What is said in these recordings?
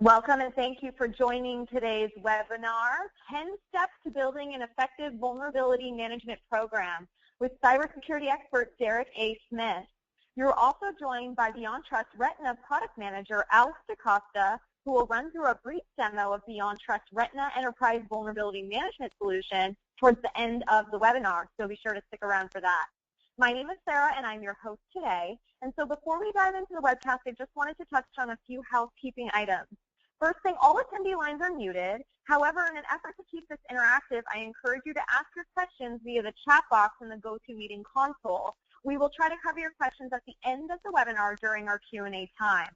Welcome and thank you for joining today's webinar, 10 Steps to Building an Effective Vulnerability Management Program with cybersecurity expert Derek A. Smith. You're also joined by BeyondTrust Retina Product Manager Alex DaCosta, who will run through a brief demo of BeyondTrust Retina Enterprise Vulnerability Management Solution towards the end of the webinar, so be sure to stick around for that. My name is Sarah and I'm your host today. And so before we dive into the webcast, I just wanted to touch on a few housekeeping items. First thing, all attendee lines are muted. However, in an effort to keep this interactive, I encourage you to ask your questions via the chat box in the GoToMeeting console. We will try to cover your questions at the end of the webinar during our Q&A time.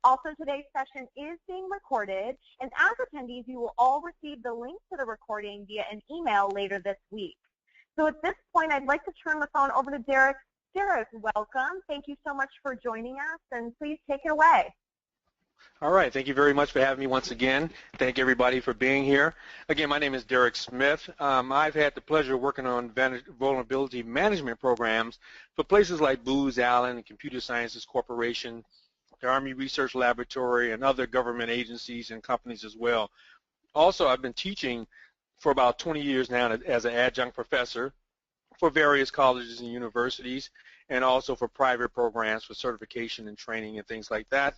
Also, today's session is being recorded, and as attendees, you will all receive the link to the recording via an email later this week. So at this point, I'd like to turn the phone over to Derek. Derek, welcome. Thank you so much for joining us, and please take it away. All right, thank you very much for having me once again. Thank everybody for being here. Again, my name is Derek Smith. I've had the pleasure of working on vulnerability management programs for places like Booz Allen and Computer Sciences Corporation, the Army Research Laboratory, and other government agencies and companies as well. Also, I've been teaching for about 20 years now as an adjunct professor for various colleges and universities, and also for private programs for certification and training and things like that.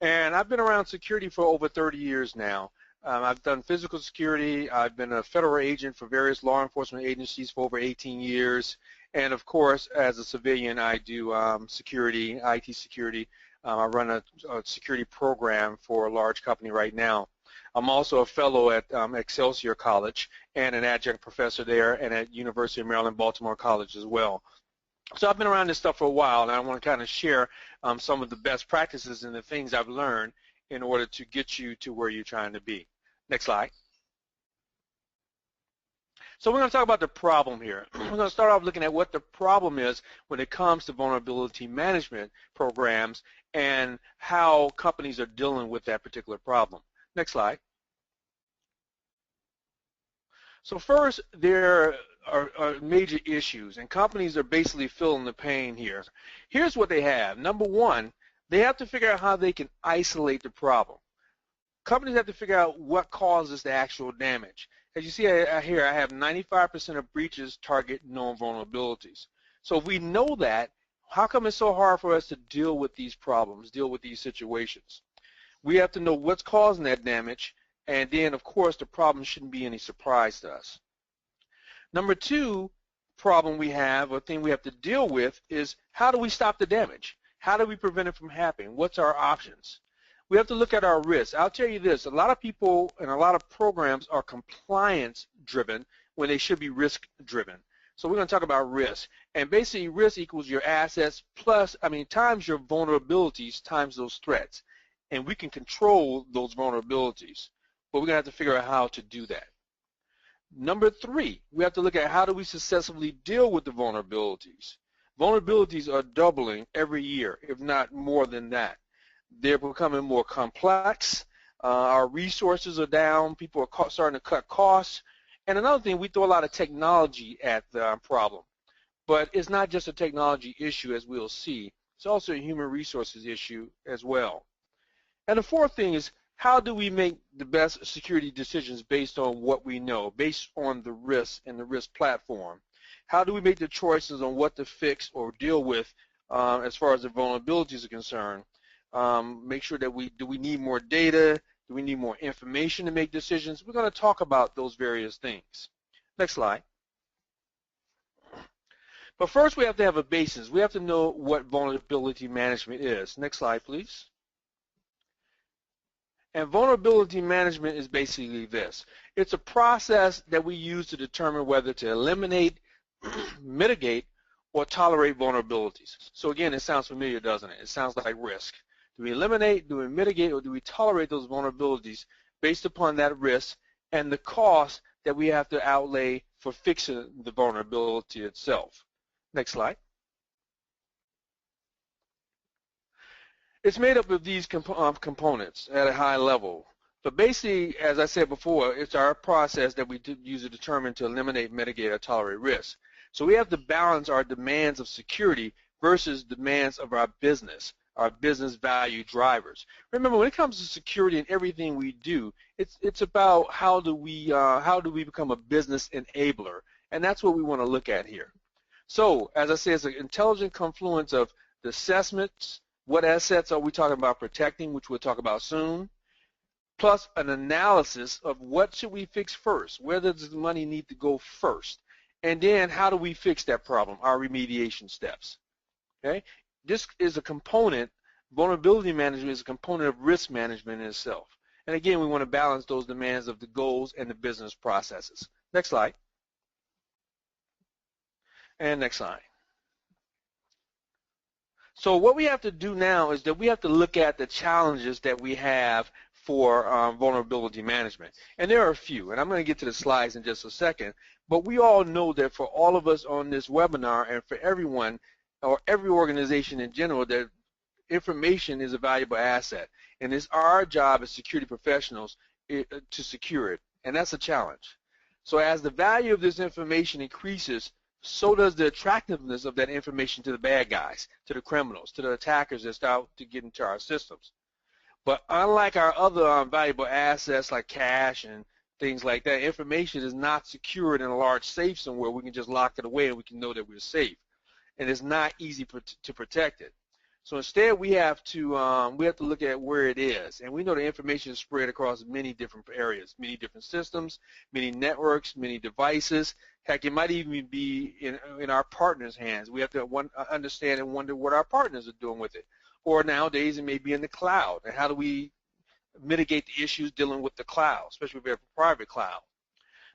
And I've been around security for over 30 years now. I've done physical security. I've been a federal agent for various law enforcement agencies for over 18 years. And of course, as a civilian, I do security, IT security. I run a security program for a large company right now. I'm also a fellow at Excelsior College and an adjunct professor there, and at University of Maryland, Baltimore College as well. So I've been around this stuff for a while, and I want to kind of share some of the best practices and the things I've learned in order to get you to where you're trying to be. Next slide. So we're going to talk about the problem here. We're going to start off looking at what the problem is when it comes to vulnerability management programs and how companies are dealing with that particular problem. Next slide. So first, there are major issues, and companies are basically feeling the pain here. Here's what they have. Number one, they have to figure out how they can isolate the problem. Companies have to figure out what causes the actual damage. As you see here, I have 95% of breaches target known vulnerabilities. So if we know that, how come it's so hard for us to deal with these problems, deal with these situations? We have to know what's causing that damage, and then, of course, the problem shouldn't be any surprise to us. Number two problem we have, or thing we have to deal with, is how do we stop the damage? How do we prevent it from happening? What's our options? We have to look at our risks. I'll tell you this, a lot of people and a lot of programs are compliance-driven when they should be risk-driven. So we're going to talk about risk. And basically, risk equals your assets plus, times your vulnerabilities times those threats. And we can control those vulnerabilities. But we're going to have to figure out how to do that. Number three, we have to look at how do we successfully deal with the vulnerabilities. Vulnerabilities are doubling every year, if not more than that. They're becoming more complex. Our resources are down. People are starting to cut costs. And another thing, we throw a lot of technology at the problem. But it's not just a technology issue, as we'll see. It's also a human resources issue as well. And the fourth thing is, how do we make the best security decisions based on what we know, based on the risk and the risk platform? How do we make the choices on what to fix or deal with as far as the vulnerabilities are concerned? Make sure that do we need more data? Do we need more information to make decisions? We're going to talk about those various things. Next slide. But first, we have to have a basis. We have to know what vulnerability management is. Next slide, please. And vulnerability management is basically this. It's a process that we use to determine whether to eliminate, mitigate, or tolerate vulnerabilities. So again, it sounds familiar, doesn't it? It sounds like risk. Do we eliminate, do we mitigate, or do we tolerate those vulnerabilities based upon that risk and the cost that we have to outlay for fixing the vulnerability itself? Next slide. It's made up of these components at a high level. But basically, as I said before, it's our process that we use to determine to eliminate, mitigate, or tolerate risk. So we have to balance our demands of security versus demands of our business. are business value drivers. Remember, when it comes to security and everything we do, it's about how do we become a business enabler, and that's what we want to look at here. So, as I said, it's an intelligent confluence of the assessments, what assets are we talking about protecting, which we'll talk about soon, plus an analysis of what should we fix first, where does the money need to go first, and then how do we fix that problem, our remediation steps. Okay? This is a component, vulnerability management is a component of risk management in itself. And again, we want to balance those demands of the goals and the business processes. Next slide. And next slide. So what we have to do now is that we have to look at the challenges that we have for vulnerability management. And there are a few, and I'm going to get to the slides in just a second, but we all know that for all of us on this webinar and for everyone, or every organization in general, that information is a valuable asset, and it's our job as security professionals to secure it, and that's a challenge. So as the value of this information increases, so does the attractiveness of that information to the bad guys, to the criminals, to the attackers that's out to get into our systems. But unlike our other valuable assets like cash and things like that, information is not secured in a large safe somewhere. We can just lock it away and we can know that we're safe. And it's not easy to protect it. So instead, we have to look at where it is, and we know the information is spread across many different areas, many different systems, many networks, many devices. Heck, it might even be in our partners' hands. We have to understand and wonder what our partners are doing with it. Or nowadays, it may be in the cloud, and how do we mitigate the issues dealing with the cloud, especially if we have a private cloud.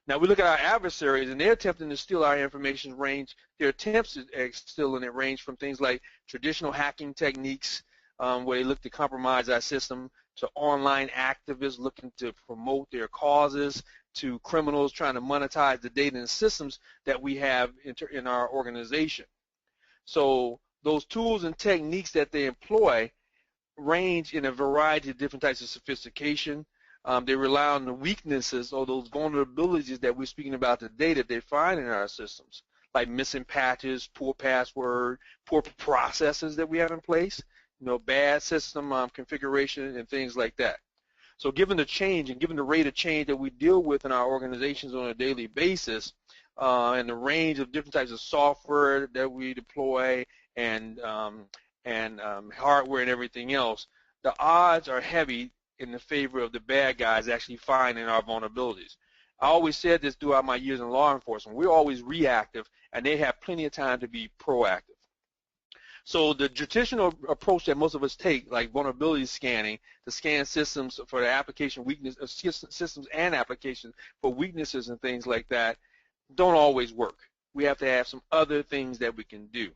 Now, we look at our adversaries, and they're attempting to steal our information range. Their attempts at stealing it range from things like traditional hacking techniques, where they look to compromise our system, to online activists looking to promote their causes, to criminals trying to monetize the data and systems that we have in our organization. So those tools and techniques that they employ range in a variety of different types of sophistication. They rely on the weaknesses or those vulnerabilities that we're speaking about today that they find in our systems, like missing patches, poor password, poor processes that we have in place, bad system configuration and things like that. So given the change and given the rate of change that we deal with in our organizations on a daily basis, and the range of different types of software that we deploy and hardware and everything else, the odds are heavy in the favor of the bad guys actually finding our vulnerabilities. I always said this throughout my years in law enforcement. We're always reactive, and they have plenty of time to be proactive. So the traditional approach that most of us take, like vulnerability scanning, to scan systems for the application weakness, systems and applications for weaknesses and things like that, don't always work. We have to have some other things that we can do.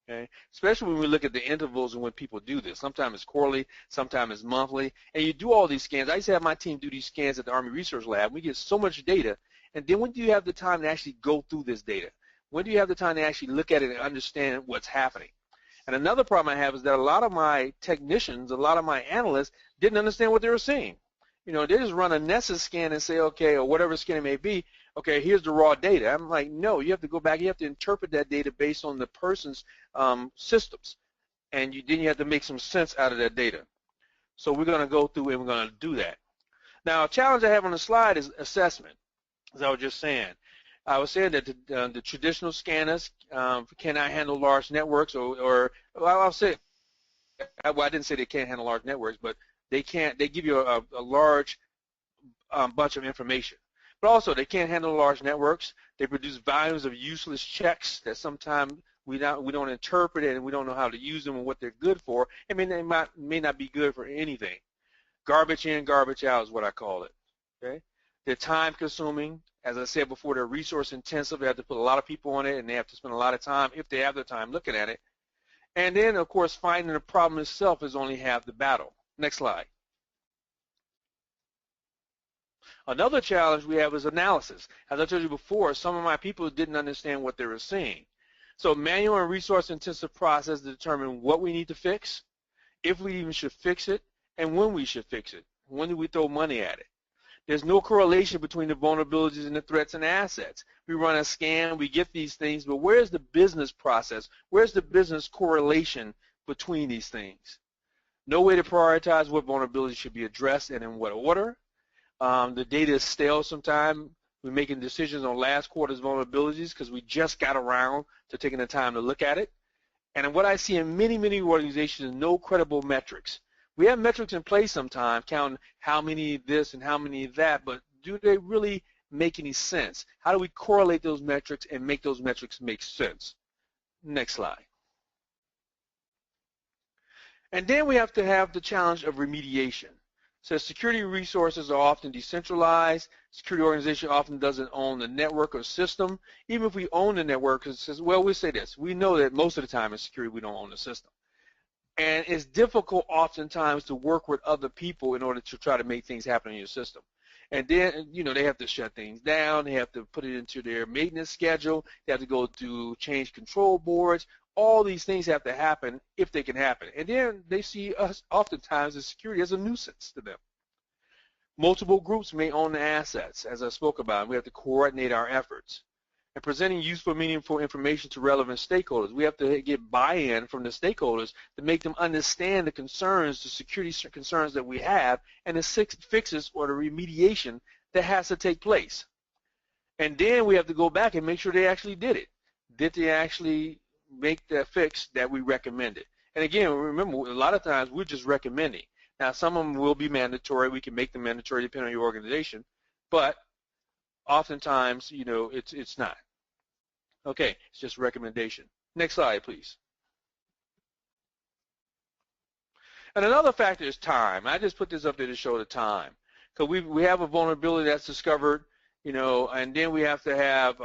Okay? Especially when we look at the intervals and when people do this. Sometimes it's quarterly, sometimes it's monthly, and you do all these scans. I used to have my team do these scans at the Army Research Lab. We get so much data, and then when do you have the time to actually go through this data? When do you have the time to actually look at it and understand what's happening? And another problem I have is that a lot of my technicians, a lot of my analysts didn't understand what they were seeing. They just run a Nessus scan and say, okay, or whatever scan it may be, okay, here's the raw data. I'm like, no, you have to go back. You have to interpret that data based on the person's systems, and then you have to make some sense out of that data. So we're going to go through and we're going to do that. Now, a challenge I have on the slide is assessment, as I was just saying. I was saying that the traditional scanners cannot handle large networks, or I'll say, well, I didn't say they can't handle large networks, but they can't. They give you a large bunch of information. But also, they can't handle large networks. They produce volumes of useless checks that sometimes we don't interpret it, and we don't know how to use them and what they're good for. I mean, they may not be good for anything. Garbage in, garbage out is what I call it. Okay? They're time-consuming. As I said before, they're resource-intensive. They have to put a lot of people on it, and they have to spend a lot of time, if they have the time, looking at it. And then, of course, finding the problem itself is only half the battle. Next slide. Another challenge we have is analysis. As I told you before, some of my people didn't understand what they were seeing. So manual and resource-intensive process to determine what we need to fix, if we even should fix it, and when we should fix it. When do we throw money at it? There's no correlation between the vulnerabilities and the threats and assets. We run a scan, we get these things, but where's the business process? Where's the business correlation between these things? No way to prioritize what vulnerabilities should be addressed and in what order. The data is stale sometimes. We're making decisions on last quarter's vulnerabilities because we just got around to taking the time to look at it. And what I see in many, many organizations is no credible metrics. We have metrics in place sometimes, counting how many this and how many that, but do they really make any sense? How do we correlate those metrics and make those metrics make sense? Next slide. And then we have to have the challenge of remediation. So security resources are often decentralized. Security organization often doesn't own the network or system. Even if we own the network, it says, well, we say this. We know that most of the time in security we don't own the system. And it's difficult oftentimes to work with other people in order to try to make things happen in your system. And then, you know, they have to shut things down. They have to put it into their maintenance schedule. They have to go to change control boards. All these things have to happen if they can happen. And then they see us oftentimes as security as a nuisance to them. Multiple groups may own the assets, as I spoke about. We have to coordinate our efforts. And presenting useful, meaningful information to relevant stakeholders. We have to get buy-in from the stakeholders to make them understand the concerns, the security concerns that we have, and the fixes or the remediation that has to take place. And then we have to go back and make sure they actually did it. Did they actually make the fix that we recommended? And again, remember, a lot of times we're just recommending. Now, some of them will be mandatory. We can make them mandatory depending on your organization, but oftentimes, you know, it's not. Okay, it's just a recommendation. Next slide, please. And another factor is time. I just put this up there to show the time, because we have a vulnerability that's discovered, you know, and then we have to have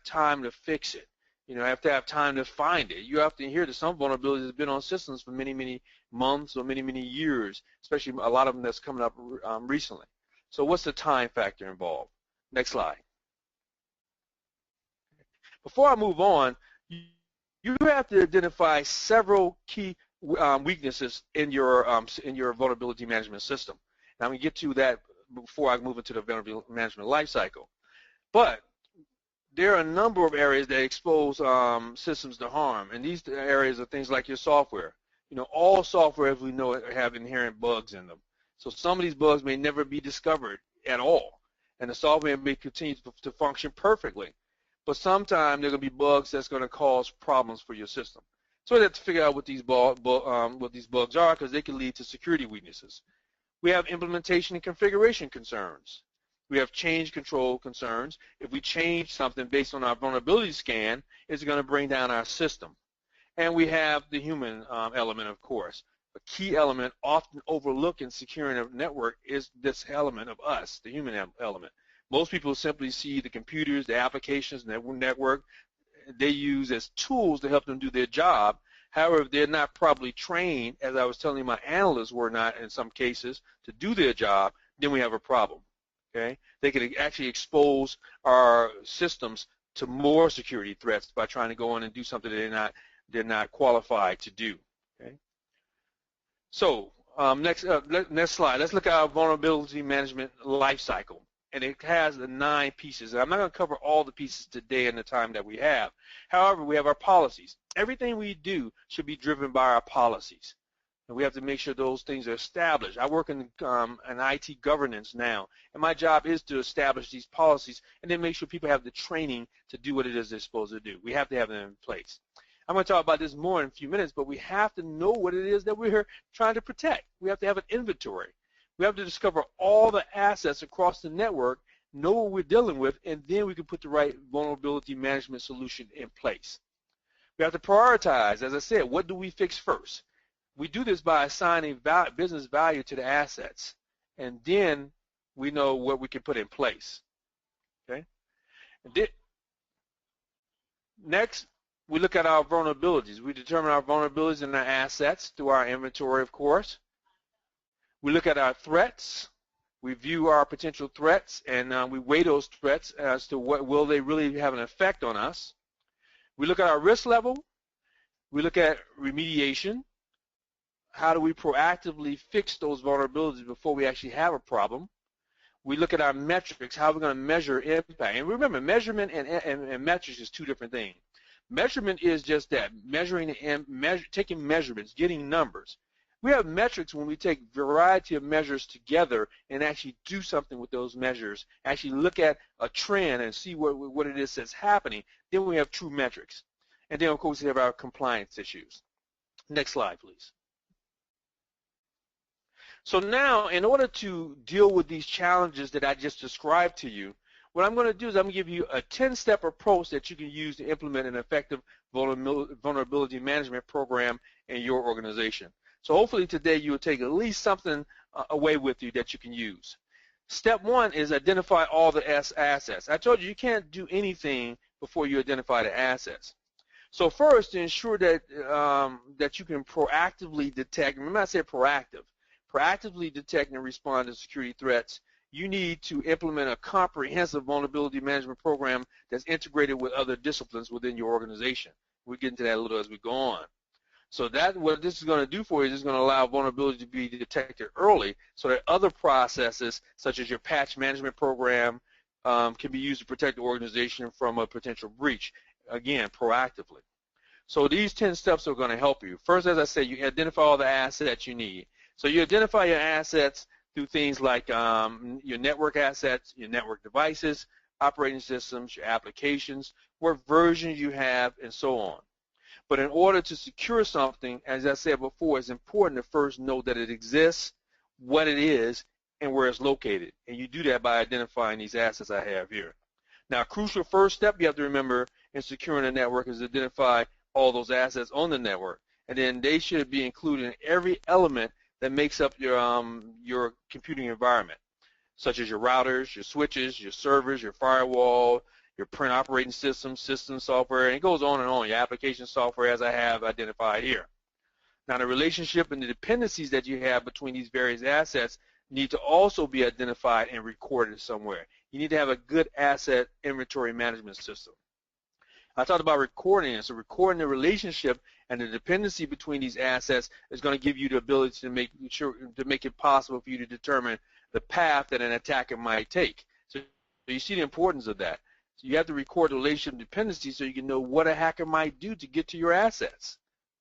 time to fix it. You know, have to have time to find it. You have to hear that some vulnerabilities have been on systems for many, many months or many, many years, especially a lot of them that's coming up recently. So what's the time factor involved? Next slide. Before I move on, you have to identify several key weaknesses in your vulnerability management system. Now I'm going to get to that before I move into the vulnerability management lifecycle. But there are a number of areas that expose systems to harm, and these areas are things like your software. You know, all software, as we know it, have inherent bugs in them. So some of these bugs may never be discovered at all, and the software may continue to function perfectly. But sometimes there are going to be bugs that's going to cause problems for your system. So we have to figure out what these bugs are, because they can lead to security weaknesses. We have implementation and configuration concerns. We have change control concerns. If we change something based on our vulnerability scan, it's going to bring down our system. And we have the human element, of course. A key element often overlooked in securing a network is this element of us, the human element. Most people simply see the computers, the applications, and the network they use as tools to help them do their job. However, if they're not properly trained, as I was telling you, my analysts were not in some cases, to do their job, then we have a problem. Okay? They can actually expose our systems to more security threats by trying to go in and do something that they're not qualified to do. Okay? So next slide. Let's look at our vulnerability management lifecycle, and it has the 9 pieces. And I'm not going to cover all the pieces today in the time that we have. However, we have our policies. Everything we do should be driven by our policies. And we have to make sure those things are established. I work in IT governance now, and my job is to establish these policies and then make sure people have the training to do what it is they're supposed to do. We have to have them in place. I'm going to talk about this more in a few minutes, but we have to know what it is that we're trying to protect. We have to have an inventory. We have to discover all the assets across the network, know what we're dealing with, and then we can put the right vulnerability management solution in place. We have to prioritize. As I said, what do we fix first? We do this by assigning business value to the assets, and then we know what we can put in place. Okay. And then, next, we look at our vulnerabilities. We determine our vulnerabilities and our assets through our inventory, of course. We look at our threats. We view our potential threats, and we weigh those threats as to what will they really have an effect on us. We look at our risk level. We look at remediation. How do we proactively fix those vulnerabilities before we actually have a problem? We look at our metrics, how we're going to measure impact. And remember, measurement and metrics is 2 different things. Measurement is just that, measuring and taking measurements, getting numbers. We have metrics when we take a variety of measures together and actually do something with those measures, actually look at a trend and see what it is that's happening. Then we have true metrics. And then, of course, we have our compliance issues. Next slide, please. So now, in order to deal with these challenges that I just described to you, what I'm going to do is I'm going to give you a 10-step approach that you can use to implement an effective vulnerability management program in your organization. So hopefully today you will take at least something away with you that you can use. Step one is identify all the assets. I told you you can't do anything before you identify the assets. So first, to ensure that that you can proactively detect, remember I said proactively detect and respond to security threats, you need to implement a comprehensive vulnerability management program that's integrated with other disciplines within your organization. We'll get into that a little as we go on. So that what this is going to do for you is going to allow vulnerability to be detected early so that other processes, such as your patch management program, can be used to protect the organization from a potential breach, again, proactively. So these 10 steps are going to help you. First, as I said, you identify all the assets you need. So you identify your assets through things like your network assets, your network devices, operating systems, your applications, what versions you have, and so on. But in order to secure something, as I said before, it's important to first know that it exists, what it is, and where it's located. And you do that by identifying these assets I have here. Now, a crucial first step you have to remember in securing a network is to identify all those assets on the network. And then they should be included in every element that makes up your computing environment, such as your routers, your switches, your servers, your firewall, your print operating system, system software, and it goes on and on, your application software as I have identified here. Now, the relationship and the dependencies that you have between these various assets need to also be identified and recorded somewhere. You need to have a good asset inventory management system. I talked about recording it. So recording the relationship and the dependency between these assets is going to give you the ability to make it possible for you to determine the path that an attacker might take. So you see the importance of that. So you have to record the relationship dependency so you can know what a hacker might do to get to your assets.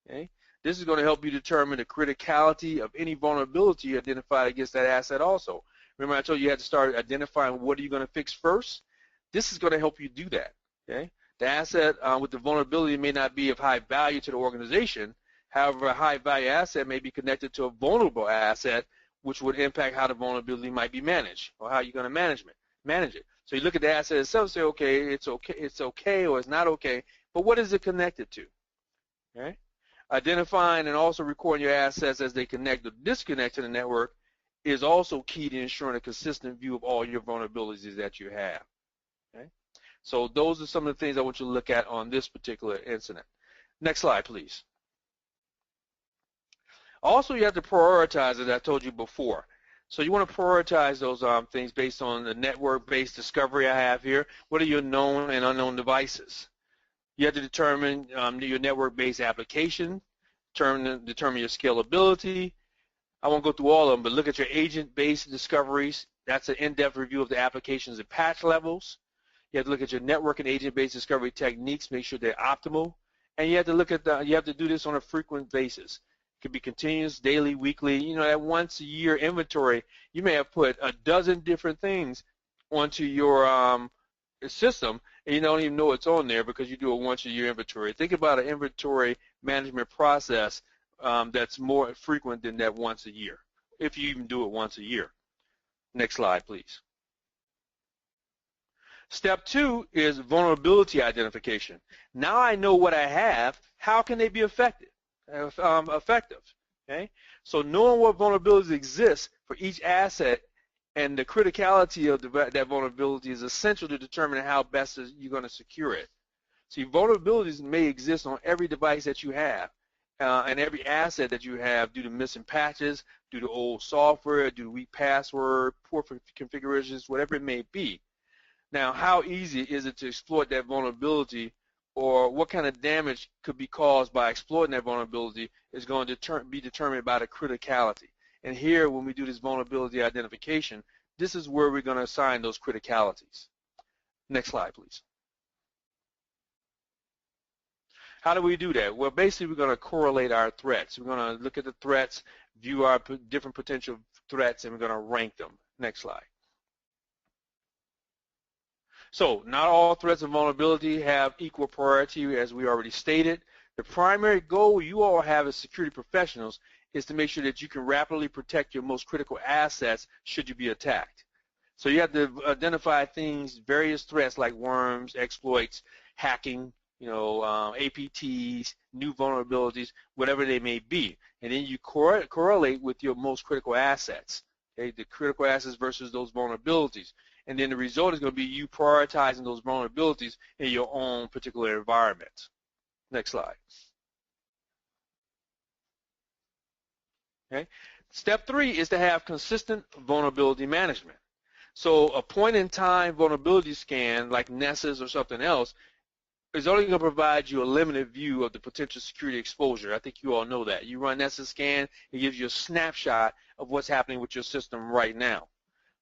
Okay? This is going to help you determine the criticality of any vulnerability identified against that asset also. Remember I told you had to start identifying what are you going to fix first? This is going to help you do that. Okay? The asset with the vulnerability may not be of high value to the organization. However, a high value asset may be connected to a vulnerable asset, which would impact how the vulnerability might be managed or how you're going to manage it. So you look at the asset itself and say, okay, it's okay or it's not okay, but what is it connected to? Okay? Identifying and also recording your assets as they connect or disconnect to the network is also key to ensuring a consistent view of all your vulnerabilities that you have. Okay? So those are some of the things I want you to look at on this particular incident. Next slide, please. Also, you have to prioritize, as I told you before. So you want to prioritize those things based on the network-based discovery I have here. What are your known and unknown devices? You have to determine your network-based application, determine your scalability. I won't go through all of them, but look at your agent-based discoveries. That's an in-depth review of the applications and patch levels. You have to look at your network and agent-based discovery techniques, make sure they're optimal. And you have to look at you have to do this on a frequent basis. It could be continuous, daily, weekly. You know, that once a year inventory, you may have put a dozen different things onto your system, and you don't even know it's on there because you do a once a year inventory. Think about an inventory management process that's more frequent than that once a year, if you even do it once a year. Next slide, please. Step 2 is vulnerability identification. Now I know what I have. How can they be effective? Okay? So knowing what vulnerabilities exist for each asset and the criticality of that vulnerability is essential to determine how best you're going to secure it. See, vulnerabilities may exist on every device that you have and every asset that you have due to missing patches, due to old software, due to weak password, poor configurations, whatever it may be. Now, how easy is it to exploit that vulnerability, or what kind of damage could be caused by exploiting that vulnerability is going to be determined by the criticality. And here, when we do this vulnerability identification, this is where we're going to assign those criticalities. Next slide, please. How do we do that? Well, basically, we're going to correlate our threats. We're going to look at the threats view our different potential threats, and we're going to rank them. Next slide. So not all threats and vulnerability have equal priority, as we already stated. The primary goal you all have as security professionals is to make sure that you can rapidly protect your most critical assets should you be attacked. So you have to identify things, various threats like worms, exploits, hacking, APTs, new vulnerabilities, whatever they may be. And then you correlate with your most critical assets, okay, the critical assets versus those vulnerabilities. And then the result is going to be you prioritizing those vulnerabilities in your own particular environment. Next slide. Okay. Step 3 is to have consistent vulnerability management. So a point-in-time vulnerability scan like Nessus or something else is only going to provide you a limited view of the potential security exposure. I think you all know that. You run Nessus scan, it gives you a snapshot of what's happening with your system right now.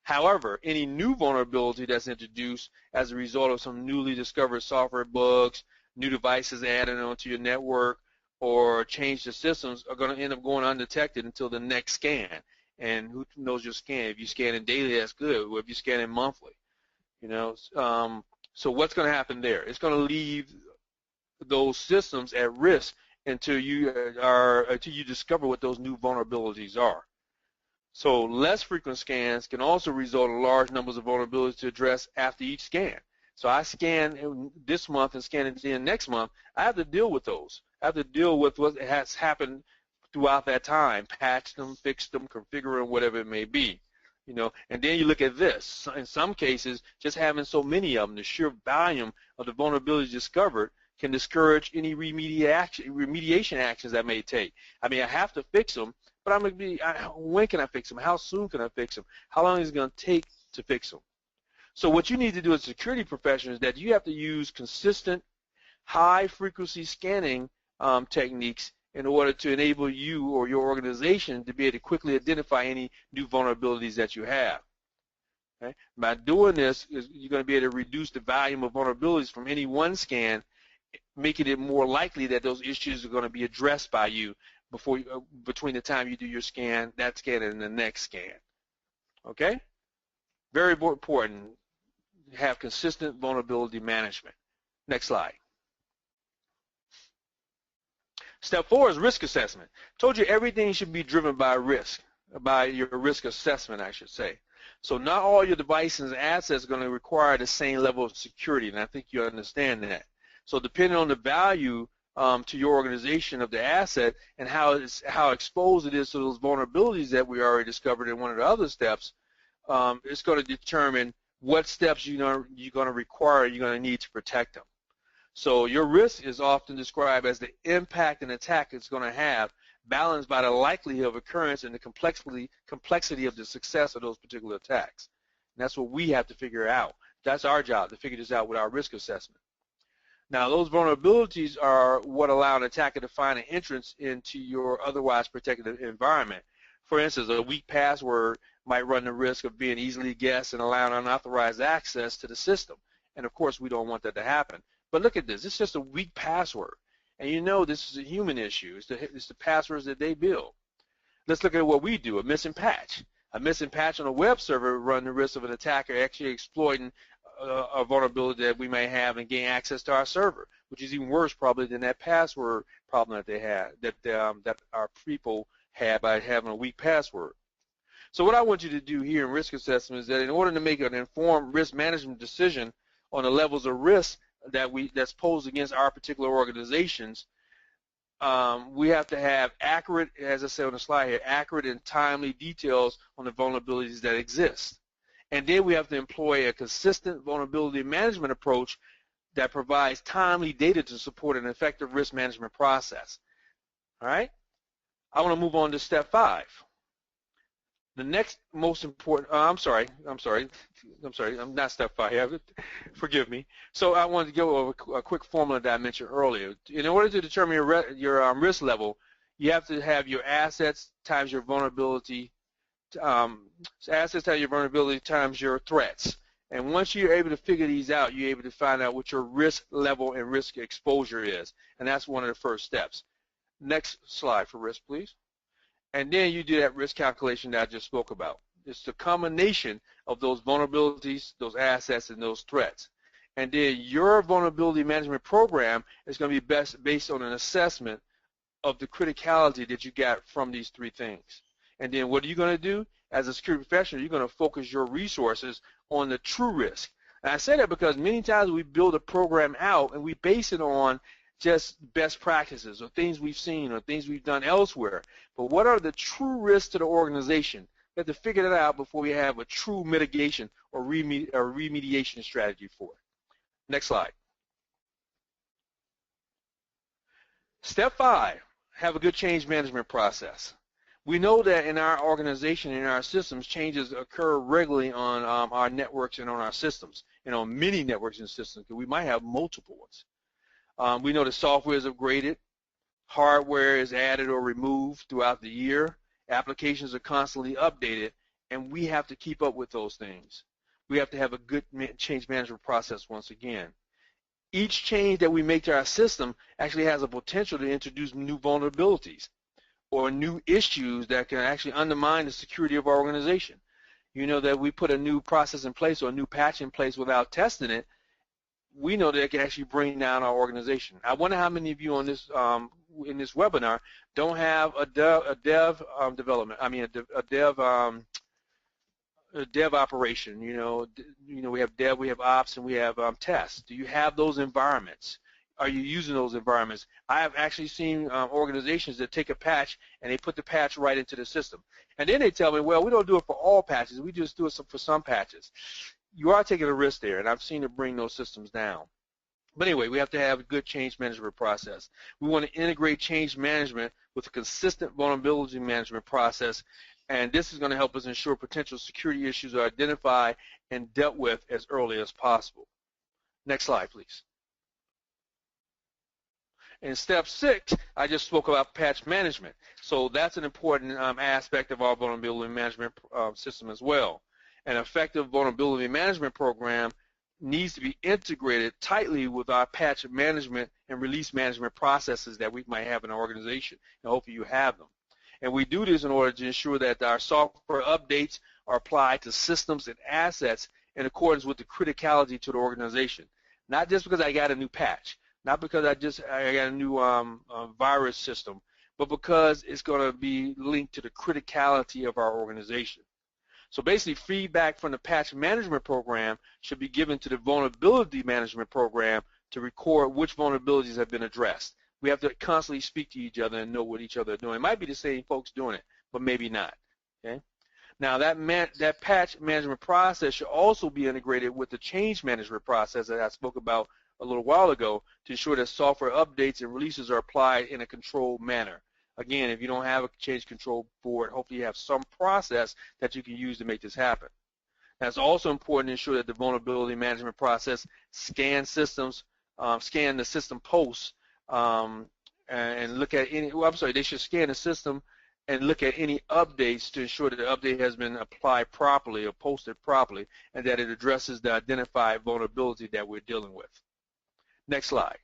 However, any new vulnerability that's introduced as a result of some newly discovered software bugs, new devices added onto your network, or change the systems are going to end up going undetected until the next scan. And who knows your scan? If you scan it daily, that's good. Or if you scan it monthly, So what's going to happen there? It's going to leave those systems at risk until you discover what those new vulnerabilities are. So less frequent scans can also result in large numbers of vulnerabilities to address after each scan. So I scan this month and scan again next month. I have to deal with those. I have to deal with what has happened throughout that time, patch them, fix them, configure them, whatever it may be. And then you look at this. In some cases, just having so many of them, the sheer volume of the vulnerabilities discovered can discourage any remediation actions I may take. I mean, I have to fix them, but I'm going to be, when can I fix them? How soon can I fix them? How long is it going to take to fix them? So what you need to do as a security professional is that you have to use consistent, high-frequency scanning techniques in order to enable you or your organization to be able to quickly identify any new vulnerabilities that you have. Okay? By doing this, you're going to be able to reduce the volume of vulnerabilities from any one scan, making it more likely that those issues are going to be addressed by you between the time you do your scan, that scan, and the next scan. Okay? Very important to have consistent vulnerability management. Next slide. Step 4 is risk assessment. Told you everything should be driven by risk, by your risk assessment, I should say. So not all your devices and assets are going to require the same level of security, and I think you understand that. So depending on the value to your organization of the asset and how exposed it is to those vulnerabilities that we already discovered in one of the other steps, it's going to determine what steps you're going to require, you're going to need to protect them. So your risk is often described as the impact an attack is going to have, balanced by the likelihood of occurrence and the complexity of the success of those particular attacks. And that's what we have to figure out. That's our job, to figure this out with our risk assessment. Now, those vulnerabilities are what allow an attacker to find an entrance into your otherwise protected environment. For instance, a weak password might run the risk of being easily guessed and allowing unauthorized access to the system. And, of course, we don't want that to happen. But look at this. It's just a weak password. And you know this is a human issue. It's the passwords that they build. Let's look at what we do, a missing patch. A missing patch on a web server run the risk of an attacker actually exploiting a vulnerability that we may have and gain access to our server, which is even worse probably than that password problem that they had, that our people had by having a weak password. So what I want you to do here in risk assessment is that in order to make an informed risk management decision on the levels of risk that's posed against our particular organizations, we have to have accurate, as I said on the slide here, accurate and timely details on the vulnerabilities that exist. And then we have to employ a consistent vulnerability management approach that provides timely data to support an effective risk management process. All right? I want to move on to step 5. The next most important, I'm not step 5 here, forgive me. So I wanted to go over a quick formula that I mentioned earlier. In order to determine your risk level, you have to have your assets times your vulnerability, times your threats. And once you're able to figure these out, you're able to find out what your risk level and risk exposure is. And that's one of the first steps. Next slide for risk, please. and then you do that risk calculation that I just spoke about. It's the combination of those vulnerabilities, those assets, and those threats. And then your vulnerability management program is going to be based on an assessment of the criticality that you got from these three things. And then what are you going to do? As a security professional, you're going to focus your resources on the true risk. And I say that because many times we build a program out and we base it on just best practices or things we've seen or things we've done elsewhere. But what are the true risks to the organization? We have to figure that out before we have a true mitigation or remediation strategy for it. Next slide. Step 5, have a good change management process. We know that in our organization, in our systems, changes occur regularly on our networks and on our systems, and on many networks and systems, because we might have multiple ones. We know the software is upgraded, hardware is added or removed throughout the year, applications are constantly updated, and we have to keep up with those things. We have to have a good change management process once again. Each change that we make to our system actually has a potential to introduce new vulnerabilities or new issues that can actually undermine the security of our organization. You know that we put a new process in place or a new patch in place without testing it, we know that it can actually bring down our organization. I wonder how many of you on this in this webinar don't have a dev operation. You know, we have dev, we have ops, and we have tests. Do you have those environments? Are you using those environments? I have actually seen organizations that take a patch and they put the patch right into the system. And then they tell me, well, we don't do it for all patches. We just do it for some patches. You are taking a risk there, and I've seen it bring those systems down. But anyway, we have to have a good change management process. We want to integrate change management with a consistent vulnerability management process, and this is going to help us ensure potential security issues are identified and dealt with as early as possible. Next slide, please. In step 6, I just spoke about patch management. So that's an important aspect of our vulnerability management system as well. An effective vulnerability management program needs to be integrated tightly with our patch management and release management processes that we might have in our organization, and hopefully you have them. And we do this in order to ensure that our software updates are applied to systems and assets in accordance with the criticality to the organization. Not just because I got a new patch, not because I got a new virus system, but because it's going to be linked to the criticality of our organization. So basically, feedback from the patch management program should be given to the vulnerability management program to record which vulnerabilities have been addressed. We have to constantly speak to each other and know what each other are doing. It might be the same folks doing it, but maybe not. Okay. Now, that patch management process should also be integrated with the change management process that I spoke about a little while ago to ensure that software updates and releases are applied in a controlled manner. Again, if you don't have a change control board, hopefully you have some process that you can use to make this happen. Now, it's also important to ensure that the vulnerability management process scans systems, scan the system posts, and look at any, well, I'm sorry, they should scan the system and look at any updates to ensure that the update has been applied properly or posted properly and that it addresses the identified vulnerability that we're dealing with. Next slide.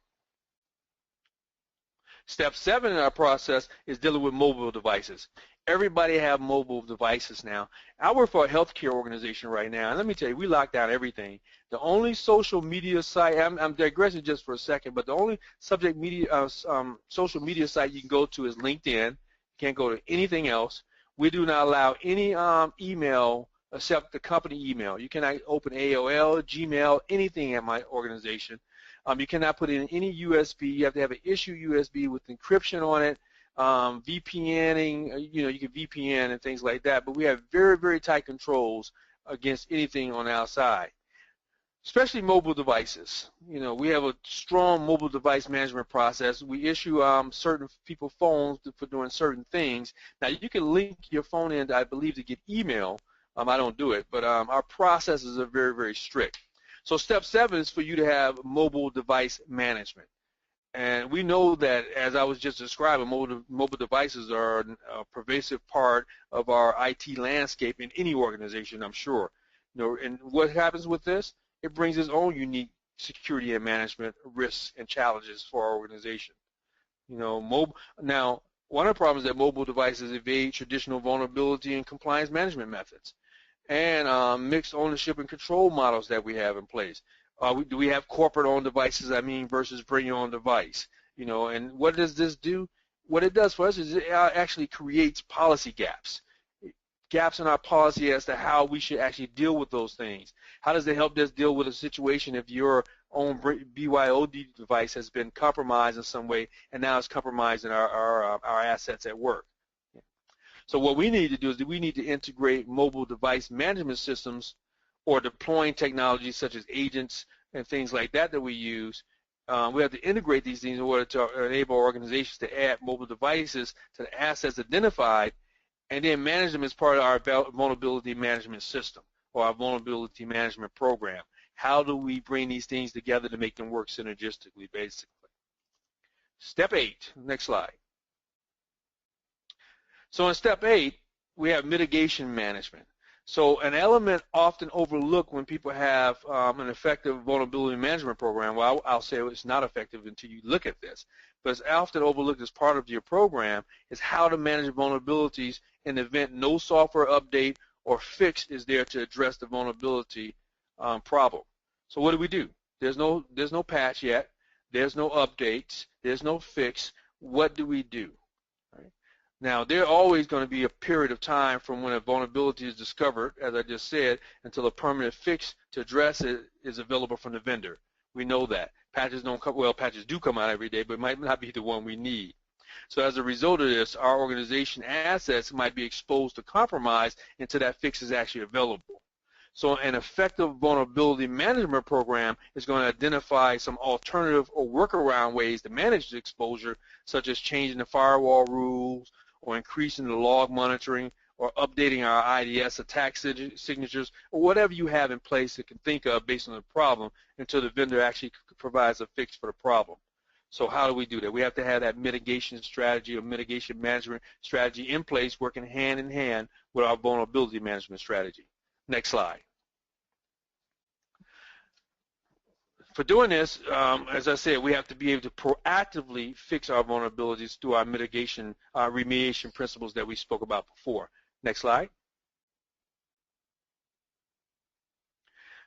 Step 7 in our process is dealing with mobile devices. Everybody have mobile devices now. I work for a healthcare organization right now, and let me tell you, we lock down everything. The only social media site, I'm digressing just for a second, but the only social media site you can go to is LinkedIn. You can't go to anything else. We do not allow any email except the company email. You cannot open AOL, Gmail, anything at my organization. You cannot put in any USB. You have to have an issue USB with encryption on it, VPNing. You know, you can VPN and things like that. But we have very, very tight controls against anything on the outside, especially mobile devices. You know, we have a strong mobile device management process. We issue certain people phones for doing certain things. Now, you can link your phone in, I believe, to get email. I don't do it, but our processes are very, very strict. So step 7 is for you to have mobile device management. And we know that, as I was just describing, mobile devices are a pervasive part of our IT landscape in any organization, I'm sure. You know, and what happens with this? It brings its own unique security and management risks and challenges for our organization. You know, now One of the problems is that mobile devices evade traditional vulnerability and compliance management methods and mixed ownership and control models that we have in place. Do we have corporate-owned devices, versus bring your own device? And what does this do? What it does for us is it actually creates policy gaps in our policy as to how we should actually deal with those things. How does it help us deal with a situation if your own BYOD device has been compromised in some way and now it's compromising our assets at work? So what we need to do is we need to integrate mobile device management systems or deploying technologies such as agents and things like that we use. We have to integrate these things in order to enable organizations to add mobile devices to the assets identified and then manage them as part of our vulnerability management system or our vulnerability management program. How do we bring these things together to make them work synergistically, basically? Step 8, next slide. So in step 8, we have mitigation management. So an element often overlooked when people have an effective vulnerability management program, well, I'll say it's not effective until you look at this, but it's often overlooked as part of your program is how to manage vulnerabilities in the event no software update or fix is there to address the vulnerability problem. So what do? There's no patch yet. There's no updates. There's no fix. What do we do? Now, there's always going to be a period of time from when a vulnerability is discovered, as I just said, until a permanent fix to address it is available from the vendor. We know that. Patches don't come, well, patches do come out every day, but it might not be the one we need. So as a result of this, our organization assets might be exposed to compromise until that fix is actually available. So an effective vulnerability management program is going to identify some alternative or workaround ways to manage the exposure, such as changing the firewall rules, or increasing the log monitoring, or updating our IDS attack signatures, or whatever you have in place that can think of based on the problem until the vendor actually provides a fix for the problem. So how do we do that? We have to have that mitigation strategy or mitigation management strategy in place, working hand in hand with our vulnerability management strategy. Next slide. For doing this, as I said, we have to be able to proactively fix our vulnerabilities through our mitigation, remediation principles that we spoke about before. Next slide.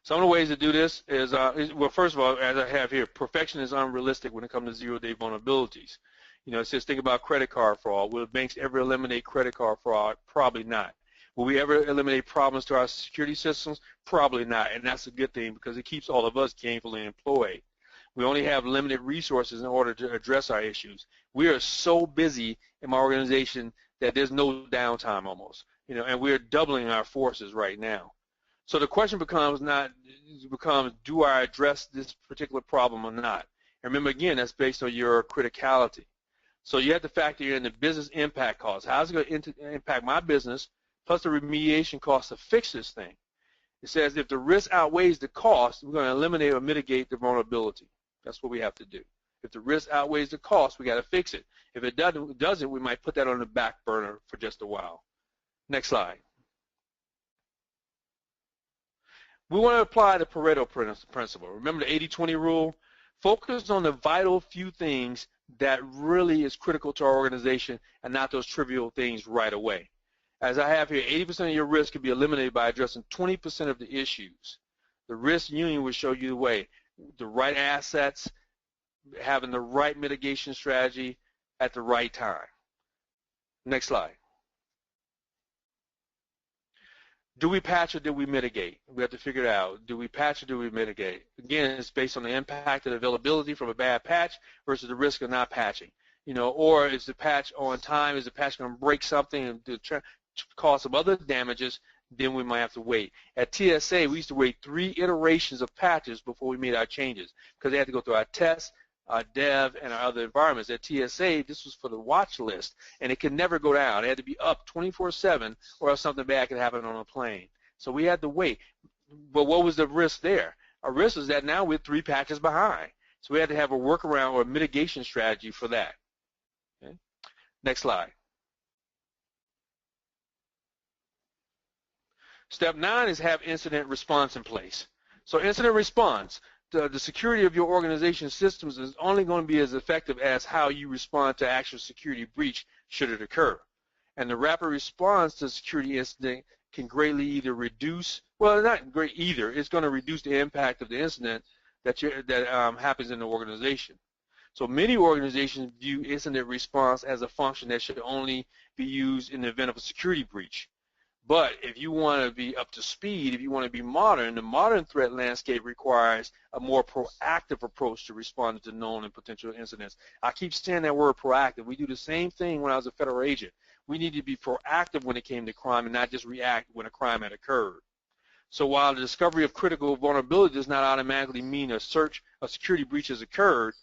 Some of the ways to do this is, well, first of all, as I have here, perfection is unrealistic when it comes to zero-day vulnerabilities. It says think about credit card fraud. Will banks ever eliminate credit card fraud? Probably not. Will we ever eliminate problems to our security systems? Probably not, and that's a good thing because it keeps all of us gainfully employed. We only have limited resources in order to address our issues. We are so busy in my organization that there's no downtime almost, and we're doubling our forces right now. So the question becomes do I address this particular problem or not? And remember, again, that's based on your criticality. So you have to factor in the business impact costs. How's it going to impact my business, plus the remediation costs to fix this thing? It says if the risk outweighs the cost, we're going to eliminate or mitigate the vulnerability. That's what we have to do. If the risk outweighs the cost, we got to fix it. If it doesn't, we might put that on the back burner for just a while. Next slide. We want to apply the Pareto Principle. Remember the 80-20 rule? Focus on the vital few things that really is critical to our organization and not those trivial things right away. As I have here, 80% of your risk can be eliminated by addressing 20% of the issues. The risk union will show you the way. The right assets, having the right mitigation strategy at the right time. Next slide. Do we patch or do we mitigate? We have to figure it out. Do we patch or do we mitigate? Again, it's based on the impact and availability from a bad patch versus the risk of not patching. Or is the patch on time? Is the patch going to break something and cause some other damages? Then we might have to wait. At TSA, we used to wait 3 iterations of patches before we made our changes because they had to go through our tests, our dev, and our other environments. At TSA, this was for the watch list, and it could never go down. It had to be up 24/7 or else something bad could happen on a plane. So we had to wait. But what was the risk there? Our risk is that now we're 3 patches behind. So we had to have a workaround or a mitigation strategy for that. Okay? Next slide. Step 9 is have incident response in place. So incident response, the security of your organization's systems is only going to be as effective as how you respond to actual security breach should it occur. And the rapid response to a security incident can greatly either reduce, well, not great either, it's going to reduce the impact of the incident that happens in the organization. So many organizations view incident response as a function that should only be used in the event of a security breach. But if you want to be up to speed, if you want to be modern, the modern threat landscape requires a more proactive approach to responding to known and potential incidents. I keep saying that word proactive. We do the same thing when I was a federal agent. We need to be proactive when it came to crime and not just react when a crime had occurred. So while the discovery of critical vulnerability does not automatically mean a security breach has occurred,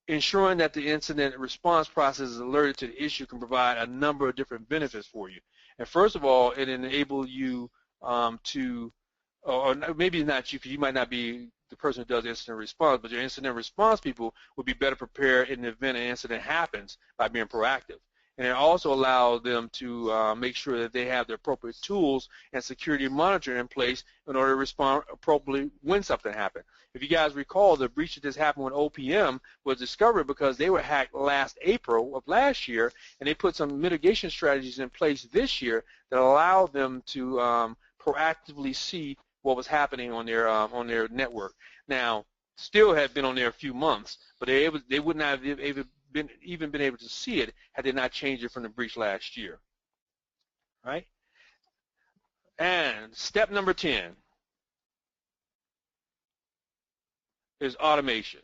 ensuring that the incident response process is alerted to the issue can provide a number of different benefits for you. And first of all, it enables you or maybe not you, because you might not be the person who does incident response, but your incident response people would be better prepared in the event an incident happens by being proactive. And it also allows them to make sure that they have the appropriate tools and security monitoring in place in order to respond appropriately when something happened. If you guys recall, the breach that just happened with OPM was discovered because they were hacked last April of last year, and they put some mitigation strategies in place this year that allowed them to proactively see what was happening on their network. Now, still had been on there a few months, but they would not have even been able to see it had they not changed it from the breach last year. Right? And step number 10 is automation.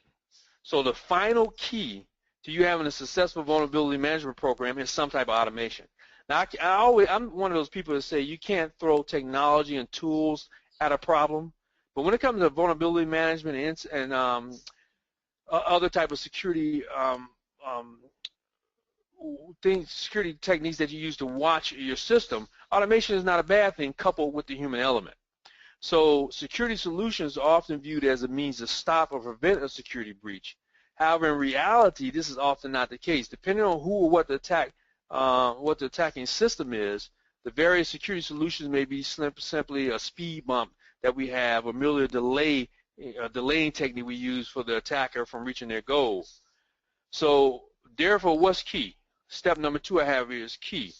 So the final key to you having a successful vulnerability management program is some type of automation. Now, I'm one of those people that say you can't throw technology and tools at a problem, but when it comes to vulnerability management and other type of security security techniques that you use to watch your system, automation is not a bad thing coupled with the human element. So security solutions are often viewed as a means to stop or prevent a security breach. However, in reality, this is often not the case. Depending on who or what the attacking system is, the various security solutions may be simply a speed bump that we have, or merely a delaying technique we use for the attacker from reaching their goal. So therefore, what's key? Step number 2 I have here is key.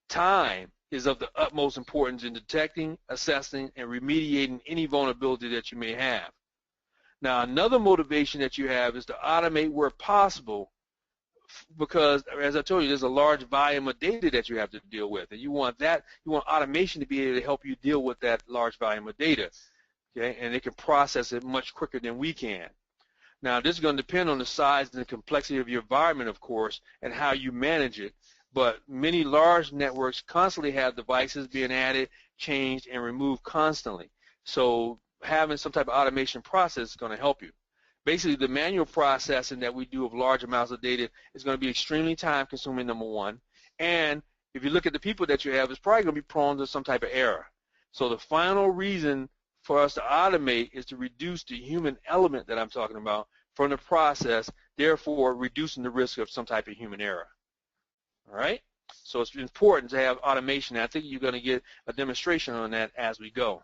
Time is of the utmost importance in detecting, assessing, and remediating any vulnerability that you may have. Now, another motivation that you have is to automate where possible, because, as I told you, there's a large volume of data that you have to deal with, and you want automation to be able to help you deal with that large volume of data, okay? And it can process it much quicker than we can. Now, this is going to depend on the size and the complexity of your environment, of course, and how you manage it. But many large networks constantly have devices being added, changed, and removed constantly. So having some type of automation process is going to help you. Basically, the manual processing that we do of large amounts of data is going to be extremely time-consuming, number one. And if you look at the people that you have, it's probably going to be prone to some type of error. So the final reason for us to automate is to reduce the human element that I'm talking about from the process, therefore reducing the risk of some type of human error. All right? So it's important to have automation. I think you're going to get a demonstration on that as we go.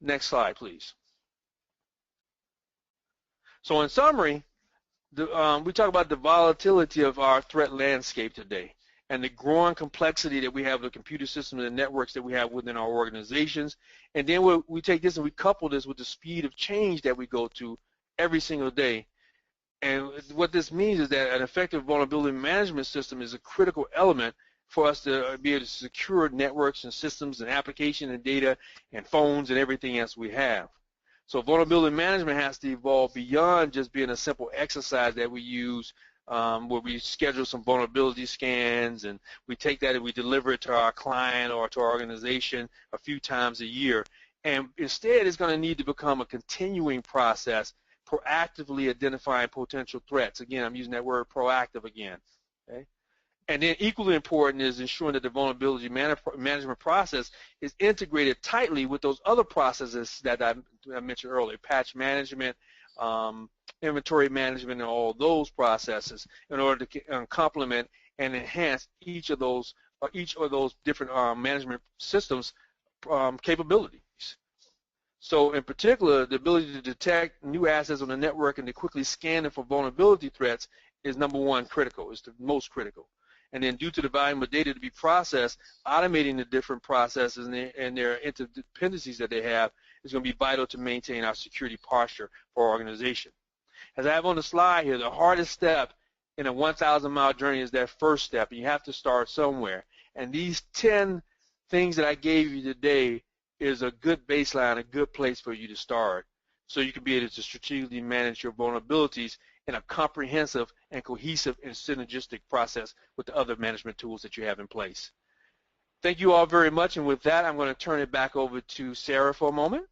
Next slide, please. So in summary, we talk about the volatility of our threat landscape today and the growing complexity that we have with the computer systems and networks that we have within our organizations. And then we take this and we couple this with the speed of change that we go to every single day. And what this means is that an effective vulnerability management system is a critical element for us to be able to secure networks and systems and application and data and phones and everything else we have. So vulnerability management has to evolve beyond just being a simple exercise that we use where we schedule some vulnerability scans and we take that and we deliver it to our client or to our organization a few times a year. And instead, it's going to need to become a continuing process, proactively identifying potential threats. Again, I'm using that word proactive again. Okay? And then equally important is ensuring that the vulnerability management process is integrated tightly with those other processes that I mentioned earlier, patch management, inventory management, and all those processes in order to complement and enhance each of those different management systems capabilities. So in particular, the ability to detect new assets on the network and to quickly scan them for vulnerability threats is number one critical. It's the most critical. And then due to the volume of data to be processed, automating the different processes and their interdependencies that they have is going to be vital to maintain our security posture for our organization. As I have on the slide here, the hardest step in a 1,000-mile journey is that first step, and you have to start somewhere. And these 10 things that I gave you today is a good baseline, a good place for you to start, so you can be able to strategically manage your vulnerabilities in a comprehensive and cohesive and synergistic process with the other management tools that you have in place. Thank you all very much, and with that, I'm going to turn it back over to Sarah for a moment.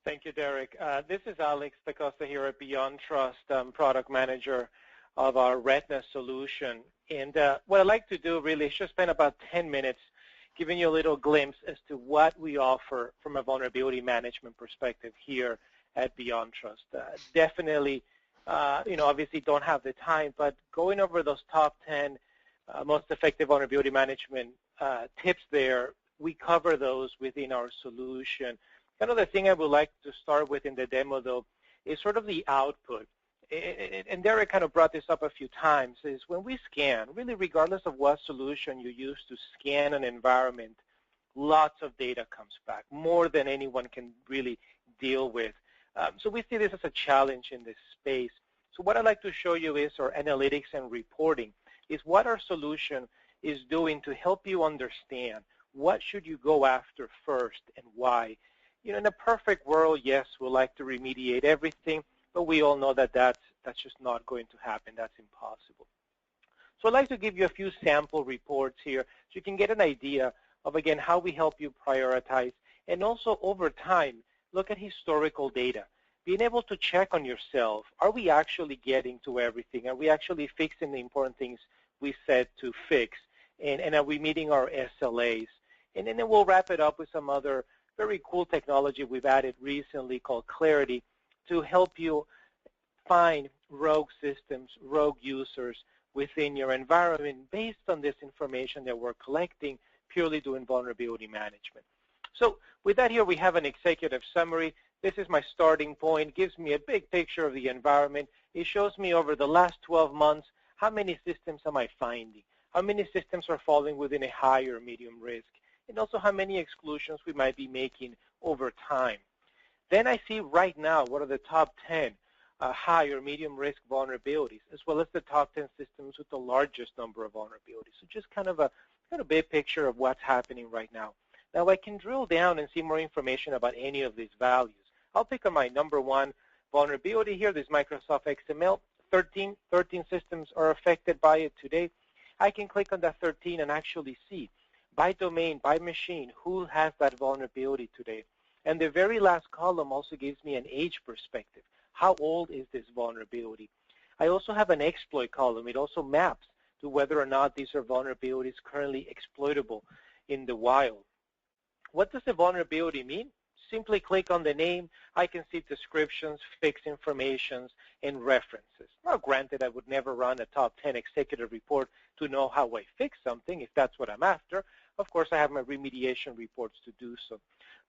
Thank you, Derek. This is Alex Picasa here at Beyond Trust, product manager of our Retina solution. And what I'd like to do really is just spend about 10 minutes giving you a little glimpse as to what we offer from a vulnerability management perspective here at Beyond Trust. Definitely, obviously don't have the time, but going over those top 10 most effective vulnerability management tips there, we cover those within our solution. Kind of the thing I would like to start with in the demo, though, is sort of the output. And Derek kind of brought this up a few times, is when we scan, really regardless of what solution you use to scan an environment, lots of data comes back, more than anyone can really deal with. So we see this as a challenge in this space. So what I'd like to show you is our analytics and reporting, is what our solution is doing to help you understand what should you go after first and why. In a perfect world, yes, we'd like to remediate everything, but we all know that that's just not going to happen. That's impossible. So I'd like to give you a few sample reports here so you can get an idea of, again, how we help you prioritize, and also over time, look at historical data. Being able to check on yourself, are we actually getting to everything? Are we actually fixing the important things we said to fix? And are we meeting our SLAs? And then we'll wrap it up with some other very cool technology we've added recently called Clarity to help you find rogue systems, rogue users within your environment based on this information that we're collecting purely doing vulnerability management. So with that here, we have an executive summary. This is my starting point. It gives me a big picture of the environment. It shows me over the last 12 months how many systems am I finding, how many systems are falling within a high or medium risk, and also how many exclusions we might be making over time. Then I see right now what are the top 10 high or medium risk vulnerabilities, as well as the top 10 systems with the largest number of vulnerabilities. So just kind of a big picture of what's happening right now. Now I can drill down and see more information about any of these values. I'll pick on my number one vulnerability here, this Microsoft XML. 13 systems are affected by it today. I can click on that 13 and actually see by domain, by machine, who has that vulnerability today. And the very last column also gives me an age perspective. How old is this vulnerability? I also have an exploit column. It also maps to whether or not these are vulnerabilities currently exploitable in the wild. What does a vulnerability mean? Simply click on the name. I can see descriptions, fix informations, and references. Now, granted, I would never run a top 10 executive report to know how I fix something, if that's what I'm after. Of course, I have my remediation reports to do so.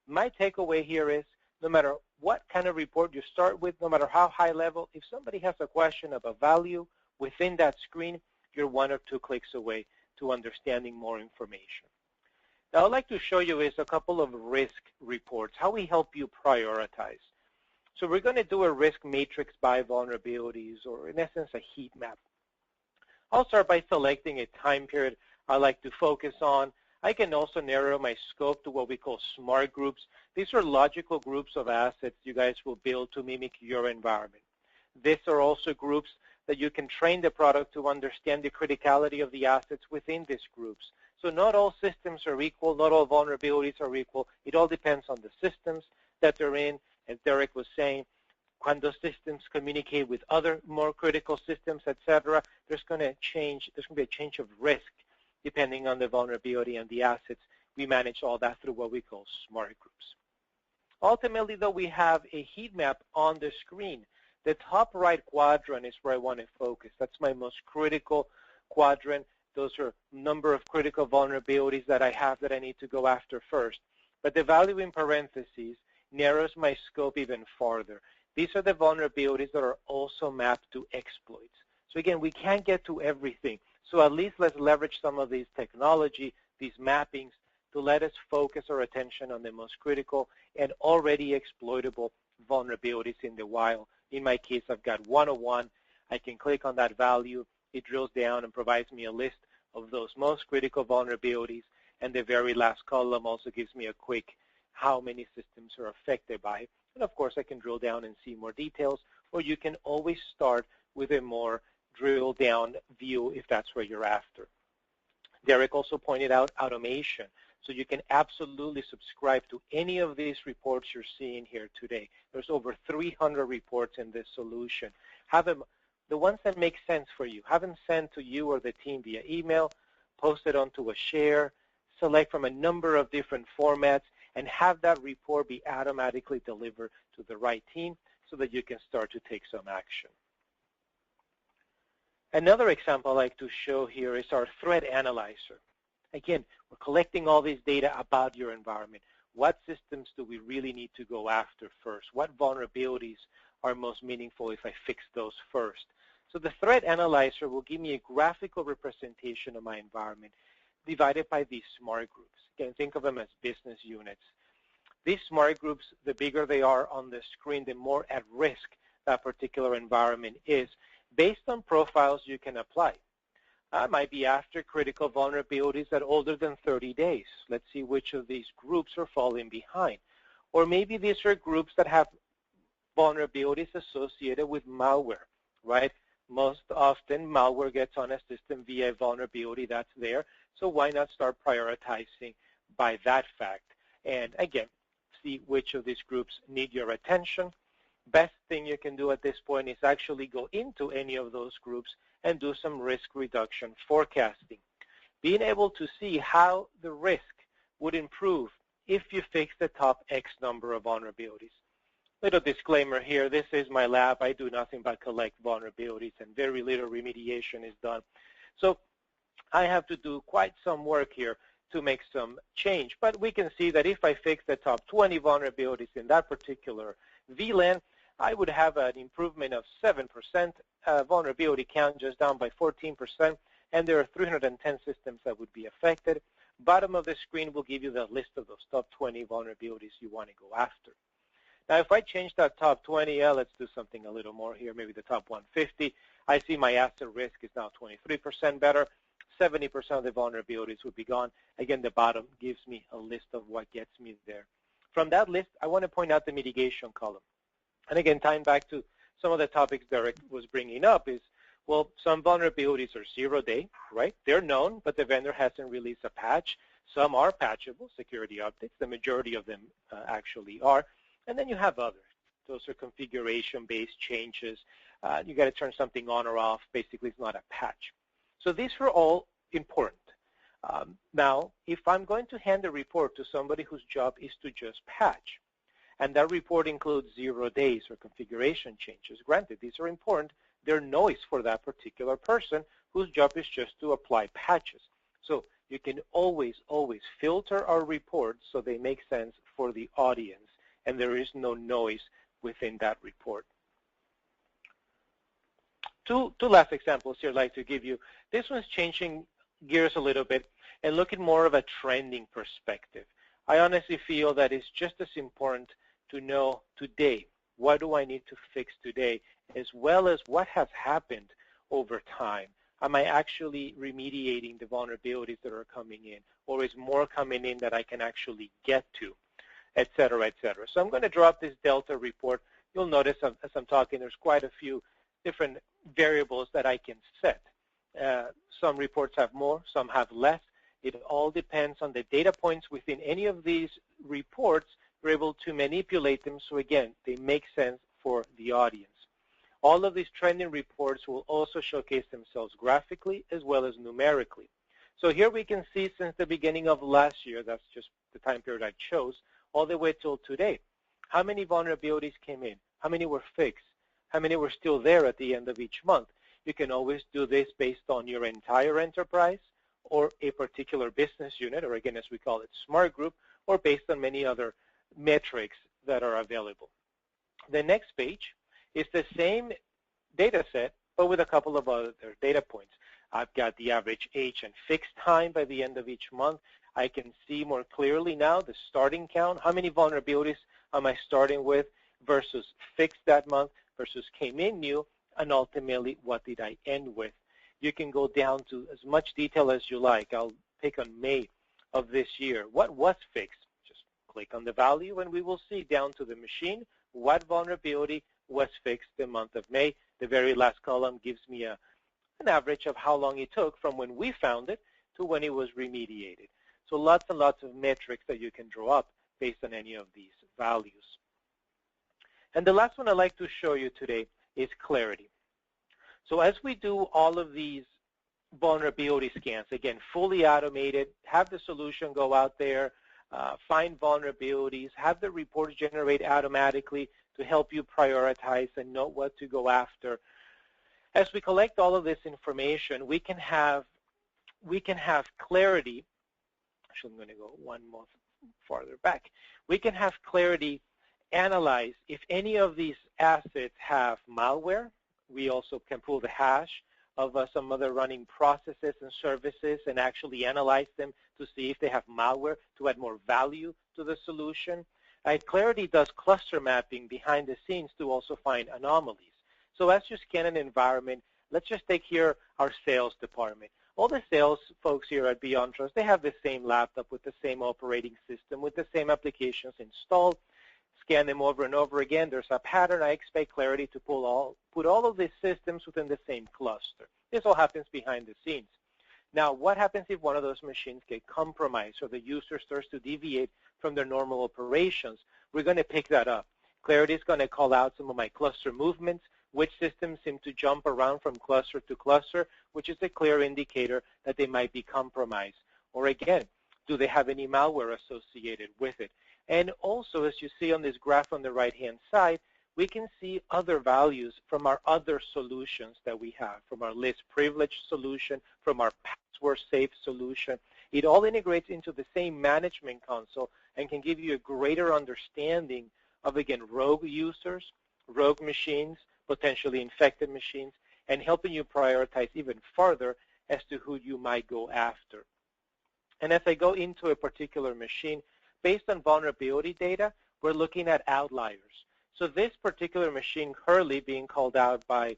My takeaway here is no matter what kind of report you start with, no matter how high level, if somebody has a question about value within that screen, you're 1 or 2 clicks away to understanding more information. Now, I'd like to show you is a couple of risk reports, how we help you prioritize. So we're going to do a risk matrix by vulnerabilities, or in essence, a heat map. I'll start by selecting a time period I like to focus on. I can also narrow my scope to what we call smart groups. These are logical groups of assets you guys will build to mimic your environment. These are also groups that you can train the product to understand the criticality of the assets within these groups. So not all systems are equal, not all vulnerabilities are equal. It all depends on the systems that they're in. As Derek was saying, when those systems communicate with other more critical systems, etc., there's going to be a change of risk depending on the vulnerability and the assets. We manage all that through what we call smart groups. Ultimately, though, we have a heat map on the screen. The top right quadrant is where I want to focus. That's my most critical quadrant. Those are number of critical vulnerabilities that I have that I need to go after first. But the value in parentheses narrows my scope even farther. These are the vulnerabilities that are also mapped to exploits. So again, we can't get to everything. So at least let's leverage some of these technology, these mappings, to let us focus our attention on the most critical and already exploitable vulnerabilities in the wild. In my case, I've got 101. I can click on that value. It drills down and provides me a list of those most critical vulnerabilities. And the very last column also gives me a quick how many systems are affected by it. And of course, I can drill down and see more details, or you can always start with a more drill down view if that's where you're after. Derek also pointed out automation. So you can absolutely subscribe to any of these reports you're seeing here today. There's over 300 reports in this solution. Have them, the ones that make sense for you, have them sent to you or the team via email, post it onto a share, select from a number of different formats, and have that report be automatically delivered to the right team so that you can start to take some action. Another example I like to show here is our threat analyzer. Again, we're collecting all this data about your environment. What systems do we really need to go after first? What vulnerabilities are most meaningful if I fix those first? So the threat analyzer will give me a graphical representation of my environment divided by these smart groups. Again, think of them as business units. These smart groups, the bigger they are on the screen, the more at risk that particular environment is, based on profiles you can apply. I might be after critical vulnerabilities that are older than 30 days. Let's see which of these groups are falling behind. Or maybe these are groups that have vulnerabilities associated with malware, right? Most often, malware gets on a system via a vulnerability that's there. So why not start prioritizing by that fact? And again, see which of these groups need your attention. Best thing you can do at this point is actually go into any of those groups and do some risk reduction forecasting. Being able to see how the risk would improve if you fix the top X number of vulnerabilities. Little disclaimer here, this is my lab. I do nothing but collect vulnerabilities and very little remediation is done. So I have to do quite some work here to make some change. But we can see that if I fix the top 20 vulnerabilities in that particular VLAN, I would have an improvement of 7%, vulnerability count just down by 14%, and there are 310 systems that would be affected. Bottom of the screen will give you the list of those top 20 vulnerabilities you want to go after. Now, if I change that top 20, let's do something a little more here, maybe the top 150. I see my asset risk is now 23% better. 70% of the vulnerabilities would be gone. Again, the bottom gives me a list of what gets me there. From that list, I want to point out the mitigation column. And again, tying back to some of the topics Derek was bringing up is, well, some vulnerabilities are 0-day, right? They're known, but the vendor hasn't released a patch. Some are patchable, security updates. The majority of them actually are. And then you have others. Those are configuration-based changes. You got to turn something on or off. Basically, it's not a patch. So these are all important. Now, if I'm going to hand a report to somebody whose job is to just patch, and that report includes 0 days or configuration changes, granted, these are important. They're noise for that particular person whose job is just to apply patches. So you can always, always filter our reports so they make sense for the audience, and there is no noise within that report. Two last examples here I'd like to give you. This one's changing gears a little bit and looking more of a trending perspective. I honestly feel that it's just as important to know today, what do I need to fix today, as well as what has happened over time. Am I actually remediating the vulnerabilities that are coming in, or is more coming in that I can actually get to, et cetera, et cetera. So I'm going to drop this Delta report. You'll notice as I'm talking, there's quite a few different variables that I can set. Some reports have more, some have less. It all depends on the data points within any of these reports. We're able to manipulate them so, again, they make sense for the audience. All of these trending reports will also showcase themselves graphically as well as numerically. So here we can see since the beginning of last year, that's just the time period I chose, all the way till today, how many vulnerabilities came in, how many were fixed, how many were still there at the end of each month. You can always do this based on your entire enterprise or a particular business unit, or again, as we call it, smart group, or based on many other metrics that are available. The next page is the same data set, but with a couple of other data points. I've got the average age and fixed time by the end of each month. I can see more clearly now the starting count. How many vulnerabilities am I starting with versus fixed that month versus came in new, and ultimately what did I end with. You can go down to as much detail as you like. I'll pick on May of this year. What was fixed? Just click on the value and we will see down to the machine what vulnerability was fixed the month of May. The very last column gives me an average of how long it took from when we found it to when it was remediated. So lots and lots of metrics that you can draw up based on any of these values. And the last one I'd like to show you today is clarity. So as we do all of these vulnerability scans, again, fully automated, have the solution go out there, find vulnerabilities, have the reports generate automatically to help you prioritize and know what to go after. As we collect all of this information, we can have clarity. Actually, I'm going to go one more farther back. We can have clarity analyze if any of these assets have malware. We also can pull the hash of some other running processes and services and actually analyze them to see if they have malware to add more value to the solution. Clarity does cluster mapping behind the scenes to also find anomalies. So as you scan an environment, let's just take here our sales department. All the sales folks here at BeyondTrust, they have the same laptop with the same operating system, with the same applications installed. Scan them over and over again. There's a pattern. I expect Clarity to put all of these systems within the same cluster. This all happens behind the scenes. Now, what happens if one of those machines get compromised or the user starts to deviate from their normal operations? We're going to pick that up. Clarity is going to call out some of my cluster movements, which systems seem to jump around from cluster to cluster, which is a clear indicator that they might be compromised. Or again, do they have any malware associated with it? And also, as you see on this graph on the right-hand side, we can see other values from our other solutions that we have, from our list privilege solution, from our password safe solution. It all integrates into the same management console and can give you a greater understanding of, again, rogue users, rogue machines, potentially infected machines, and helping you prioritize even further as to who you might go after. And as I go into a particular machine, based on vulnerability data, we're looking at outliers. So this particular machine currently being called out by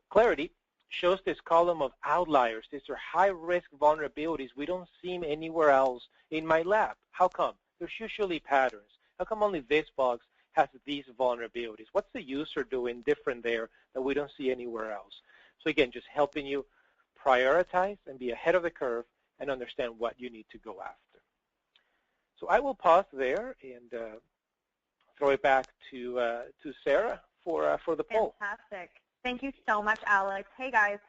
Clarity shows this column of outliers. These are high-risk vulnerabilities. We don't see them anywhere else in my lab. How come? There's usually patterns. How come only this box has these vulnerabilities? What's the user doing different there that we don't see anywhere else? So again, just helping you prioritize and be ahead of the curve and understand what you need to go after. So I will pause there and throw it back to Sarah for the poll. Fantastic. Thank you so much, Alex. Hey, guys,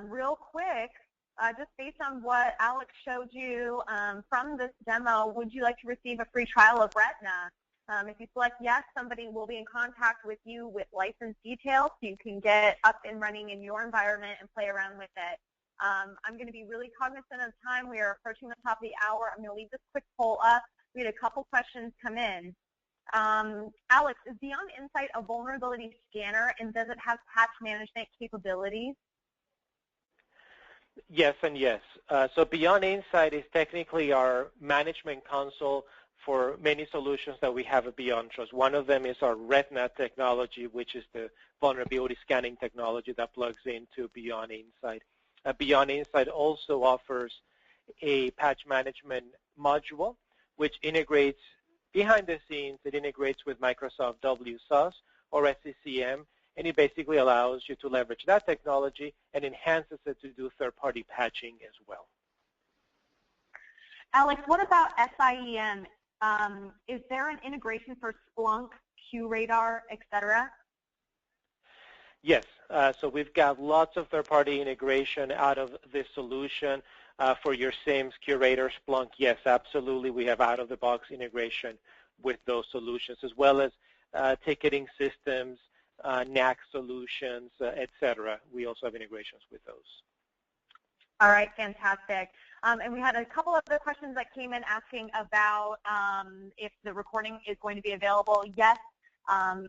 real quick, just based on what Alex showed you from this demo, would you like to receive a free trial of Retina? If you select yes, somebody will be in contact with you with license details so you can get up and running in your environment and play around with it. I'm going to be really cognizant of time. We are approaching the top of the hour. I'm going to leave this quick poll up. We had a couple questions come in. Alex, is Beyond Insight a vulnerability scanner, and does it have patch management capabilities? Yes and yes. So Beyond Insight is technically our management console for many solutions that we have at BeyondTrust. One of them is our Retina technology, which is the vulnerability scanning technology that plugs into Beyond Insight. Beyond Insight also offers a patch management module, which integrates behind the scenes. It integrates with Microsoft WSUS or SCCM, and it basically allows you to leverage that technology and enhances it to do third-party patching as well. Alex, what about SIEM? Is there an integration for Splunk, QRadar, et cetera? Yes, so we've got lots of third-party integration out of this solution for your SIEMs, QRadar, Splunk. Yes, absolutely. We have out-of-the-box integration with those solutions, as well as ticketing systems, NAC solutions, etc. We also have integrations with those. All right, fantastic. And we had a couple other questions that came in asking about if the recording is going to be available. Yes,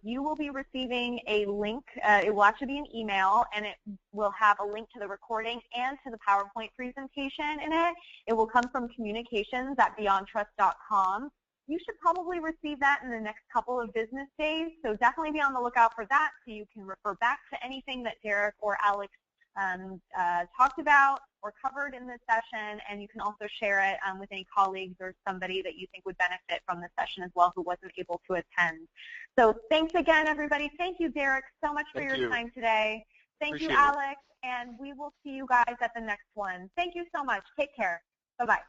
you will be receiving a link. It will actually be an email, and it will have a link to the recording and to the PowerPoint presentation in it. It will come from communications@beyondtrust.com. You should probably receive that in the next couple of business days, so definitely be on the lookout for that so you can refer back to anything that Derek or Alex talked about or covered in this session, and you can also share it with any colleagues or somebody that you think would benefit from the session as well who wasn't able to attend. So thanks again, everybody. Thank you, Derek, so much for your time today. Thank you, Alex, and we will see you guys at the next one. Thank you so much. Take care. Bye-bye.